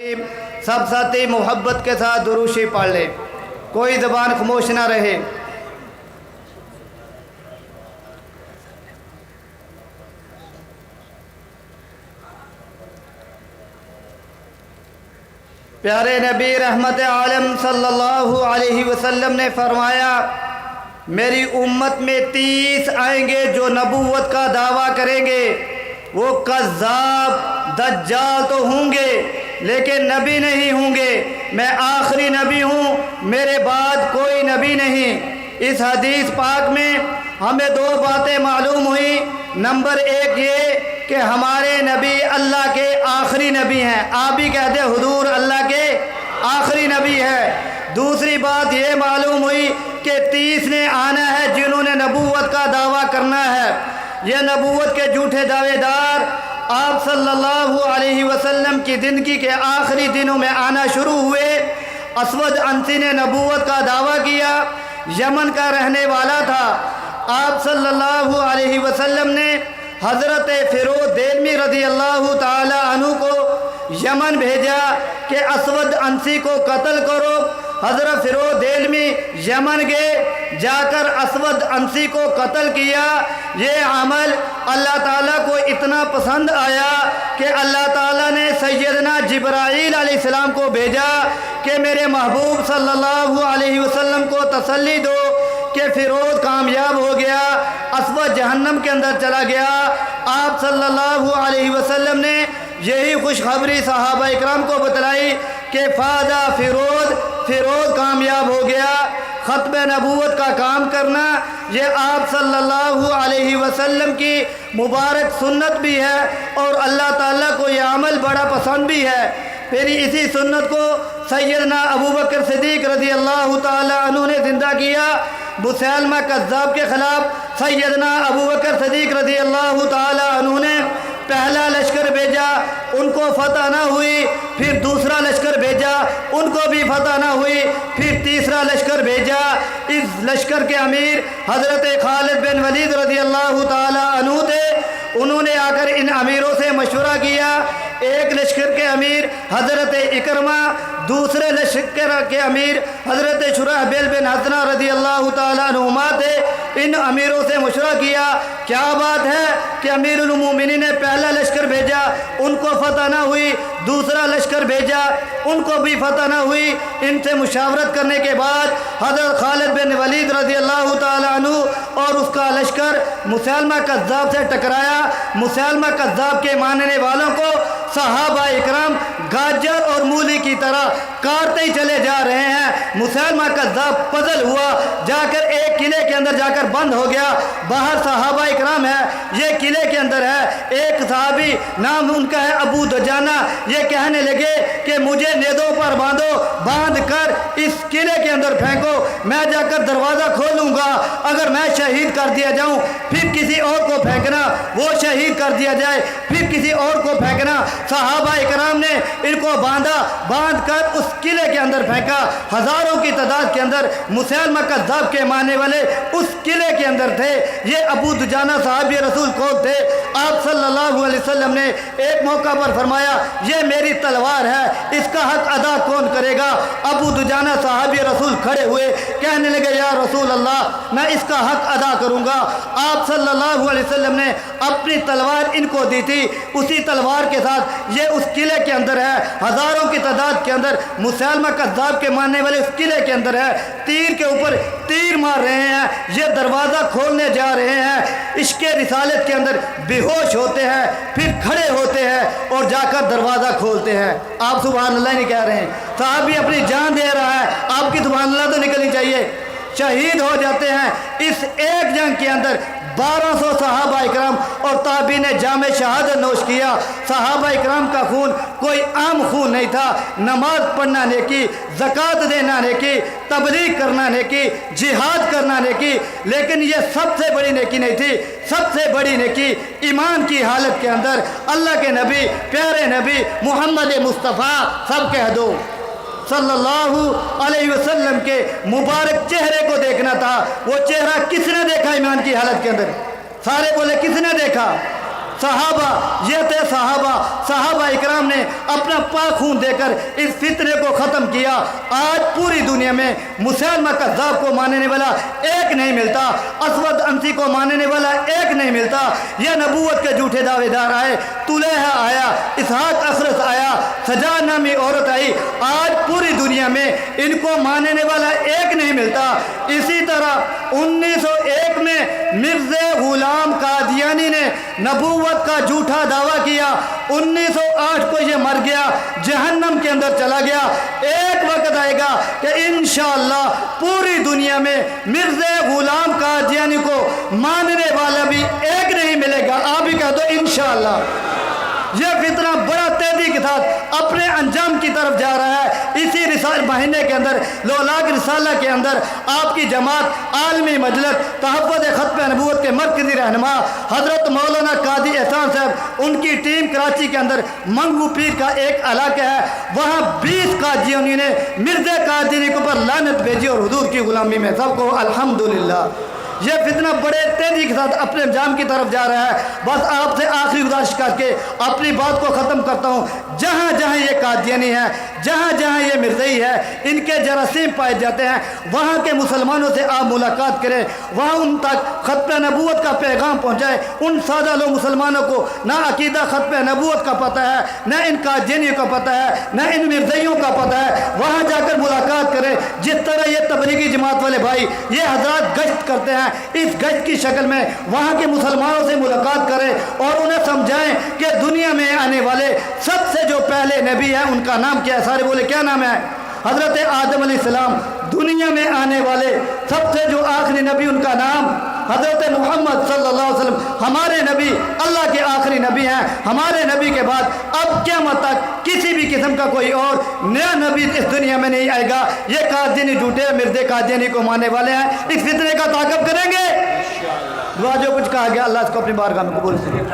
सब साथी मोहब्बत के साथ दुरूशी पढ़ ले, कोई ज़बान खामोश ना रहे। प्यारे नबी रहमत आलम सल्लल्लाहु अलैहि वसल्लम ने फरमाया, मेरी उम्मत में 30 आएंगे जो नबूवत का दावा करेंगे। वो कज़्ज़ाब दज्जाल तो होंगे लेकिन नबी नहीं होंगे। मैं आखिरी नबी हूँ, मेरे बाद कोई नबी नहीं। इस हदीस पाक में हमें 2 बातें मालूम हुई। नंबर 1 ये कि हमारे नबी अल्लाह के आखिरी नबी हैं। आप भी कहते हैं हुजूर अल्लाह के आखिरी नबी है। दूसरी बात ये मालूम हुई कि 30 ने आना है जिन्होंने नबूवत का दावा करना है। ये नबूवत के झूठे दावेदार आप सल्लल्लाहु अलैहि वसल्लम की ज़िंदगी के आखिरी दिनों में आना शुरू हुए। असवद अंसी ने नबूवत का दावा किया, यमन का रहने वाला था। आप सल्लल्लाहु अलैहि वसल्लम ने हज़रत फ़िरोज़ देलमी रज़ी अल्लाह ताला अन्हु को यमन भेजा कि असवद अंसी को कत्ल करो। हज़रत फ़िरोज़ देलमी यमन गए, जाकर असवद अंसी को कत्ल किया। ये अमल अल्लाह ताला को इतना पसंद आया कि अल्लाह ताला ने सैयदना जिब्राईल अलैहिस्सलाम को भेजा कि मेरे महबूब सल्लल्लाहु अलैहि वसल्लम को तसल्ली दो कि फ़िरोज़ कामयाब हो गया, असवद जहन्नम के अंदर चला गया। आप सल्लल्लाहु अलैहि वसल्लम ने यही खुशखबरी सहाबा इकराम को बतलाई कि फ़ादा फ़िरोज़ कामयाब हो गया। ख़त्म नबूवत का काम करना ये आप सल्लल्लाहु अलैहि वसल्लम की मुबारक सुन्नत भी है और अल्लाह ताला को ये अमल बड़ा पसंद भी है। फिर इसी सुन्नत को सैयदना अबू बकर सिद्दीक़ रज़ी अल्लाह ताला अन्हु ने ज़िंदा किया। मुसैलमा कज़्ज़ाब के ख़िलाफ़ सैयदना अबू बकर सिद्दीक़ रज़ी अल्लाह ताला अन्हु ने पहला लश्कर भेजा, उनको फतह ना हुई। फिर दूसरा लश्कर भेजा, उनको भी फतह ना हुई। फिर तीसरा लश्कर भेजा। इस लश्कर के अमीर हज़रत खालिद बिन वलीद रज़ी अल्लाह ताला अन्हु थे। उन्होंने आकर इन अमीरों से मशवरा किया। एक लश्कर के अमीर हज़रत इकरमा, दूसरे लश्कर के अमीर हज़रत शुराहबिल बिन हसना रज़ी अल्लाह ताला अन्हुमा थे। इन अमीरों से मशवरा किया, क्या बात है कि अमीरुल मोमिनीन ने पहला लश्कर भेजा, उनको फतह ना हुई। दूसरा लश्कर भेजा, उनको भी फतह ना हुई। इनसे मुशावरत करने के बाद हज़रत खालिद बिन वलीद रज़ी अल्लाह ताला अन्हु और उसका लश्कर मुसैलमा कज़्ज़ाब से टकराया। मुसैलमा कज़्ज़ाब के मानने वालों को सहाबा इकराम गाजर और मूली की तरह काटते ही चले जा रहे हैं। मुसैलमा कज़्ज़ाब पजल हुआ, जाकर एक किले के अंदर जाकर बंद हो गया। बाहर सहाबा इकराम है, ये किले के अंदर है। एक सहाबी नाम उनका है अबू दुजाना, ये कहने लगे कि मुझे नेज़ों पर बांधो, बांध कर इस किले के अंदर फेंको, मैं जाकर दरवाज़ा खोलूँगा। अगर मैं शहीद कर दिया जाऊँ फिर किसी और को फेंकना, वो शहीद कर दिया जाए फिर किसी और को फेंकना। सहाबा इकराम ने इनको बांधा, बांध कर उस किले के अंदर फेंका। हज़ारों की तादाद के अंदर मुसैलमा कज़्ज़ाब के मानने वाले उस किले के अंदर थे। ये अबू दुजाना साहब रसूल कौन थे? आप सल्लल्लाहु अलैहि वसल्लम ने एक मौका पर फरमाया, ये मेरी तलवार है, इसका हक अदा कौन करेगा? अबू दुजाना साहब रसूल खड़े हुए, कहने लगे या रसूल अल्लाह, मैं इसका हक अदा करूँगा। आप सल्लल्लाहु अलैहि वसल्लम ने अपनी तलवार इनको दी थी। उसी तलवार के साथ ये उस किले के अंदर है, हज़ारों की तादाद के अंदर मुसैलमा कज़्ज़ाब के मानने वाले उस किले के अंदर है। तीर के ऊपर तीर मार रहे हैं, ये दरवाज़ा खोलने जा रहे हैं। इश्क़े रिसालत के अंदर बेहोश होते हैं, फिर खड़े होते हैं और जाकर दरवाज़ा खोलते हैं। आप सुभान अल्लाह नहीं कह रहे हैं, साहबी अपनी जान दे रहा है, आपकी सुभान अल्लाह तो निकलनी चाहिए। शहीद हो जाते हैं इस एक जंग के अंदर। 1200 सहाबा इकराम और ताबी ने जाम शहादत नोश किया। सहाबा इकराम का खून कोई आम खून नहीं था। नमाज पढ़ना नेकी, ज़कात देना नेकी, तबलीग करना नेकी, जिहाद करना नेकी, लेकिन ये सबसे बड़ी नेकी नहीं थी। सबसे बड़ी नेकी ईमान की हालत के अंदर अल्लाह के नबी, प्यारे नबी मोहम्मद मुस्तफ़ा, सब कह दो, सल्लल्लाहु अलैहि वसल्लम के मुबारक चेहरे को देखना था। वो चेहरा किसने देखा ईमान की हालत के अंदर? सारे बोले किसने देखा? सहाबा, ये थे सहाबा। सहाबा इकराम ने अपना पाक खून देकर इस फितने को ख़त्म किया। आज पूरी दुनिया में मुसलमान कज़्ज़ाब को मानने वाला एक नहीं मिलता, असवद अंसी को मानने वाला एक नहीं मिलता। यह नबूवत के झूठे दावेदार आए, तुलेहा आया, इसहाक अखरस आया, सजा नामी औरत आई। आज पूरी दुनिया में इनको मानने वाला एक नहीं मिलता। इसी तरह 1901 में मिर्ज़ा गुलाम कादियानी ने नबूवत का झूठा दावा किया। 1908 को ये मर गया, जहन्नम के अंदर चला गया। एक वक्त आएगा कि इंशाअल्लाह पूरी दुनिया में मिर्ज़ा गुलाम कादियानी को मानने वाला भी एक नहीं मिलेगा। आप भी कह दो इंशाअल्लाह। यह फितना बड़ा तेजी के साथ अपने अंजाम की तरफ जा रहा है। इसी महीने के अंदर लोलाग रिसाला के अंदर आपकी जमात आलमी मजलिस तहफ़्फ़ुज़ ख़त्म नबूवत के मरकज़ी रहनुमा हज़रत मौलाना कादी एहसान साहब, उनकी टीम कराची के अंदर मंगू पीर का एक इलाका है, वहाँ 20 कादियों ने मिर्ज़ा कादियानी के ऊपर लानत भेजी और हुजूर की गुलामी में सबको अल्हम्दुलिल्लाह। यह फितना बड़े तेजी के साथ अपने अंजाम की तरफ जा रहा है। बस आपसे आखिरी गुजारिश करके अपनी बात को ख़त्म करता हूँ। जहाँ जहाँ ये कादियानी है, जहाँ जहाँ ये मिर्ज़ई है, इनके जरासीम पाए जाते हैं, वहाँ के मुसलमानों से आप मुलाकात करें, वहाँ उन तक ख़त्म नबूवत का पैगाम पहुँचाए। उन सादा लोग मुसलमानों को ना अकीदा ख़त्म नबूवत का पता है, न इन कादियानियों का पता है, न इन मिर्ज़इयों का पता है। वहाँ जाकर मुलाकात करें। जिस तरह ये तबलीगी जमात वाले भाई ये हज़रात गश्त करते हैं, इस गश्त की शक्ल में वहाँ के मुसलमानों से मुलाकात करें और उन्हें समझाएं कि दुनिया में आने वाले सबसे जो पहले नबी है उनका नाम क्या है। सारे बोले क्या नाम है? हज़रत आदम अलैहिस्सलाम। दुनिया में आने वाले सबसे जो आखिरी नबी उनका नाम हज़रत मोहम्मद सल्लल्लाहु अलैहि वसल्लम। हमारे नबी अल्लाह के आखिरी नबी हैं। हमारे नबी के बाद अब क़यामत तक किसी भी किस्म का कोई और नया नबी इस दुनिया में नहीं आएगा। ये कादियानी झूठे मिर्ज़ा कादियानी को मानने वाले हैं। इस फितने का ताक़ब करेंगे। दुआ जो कुछ कहा गया अल्लाह इसको अपनी बारगाह में कबूल करे।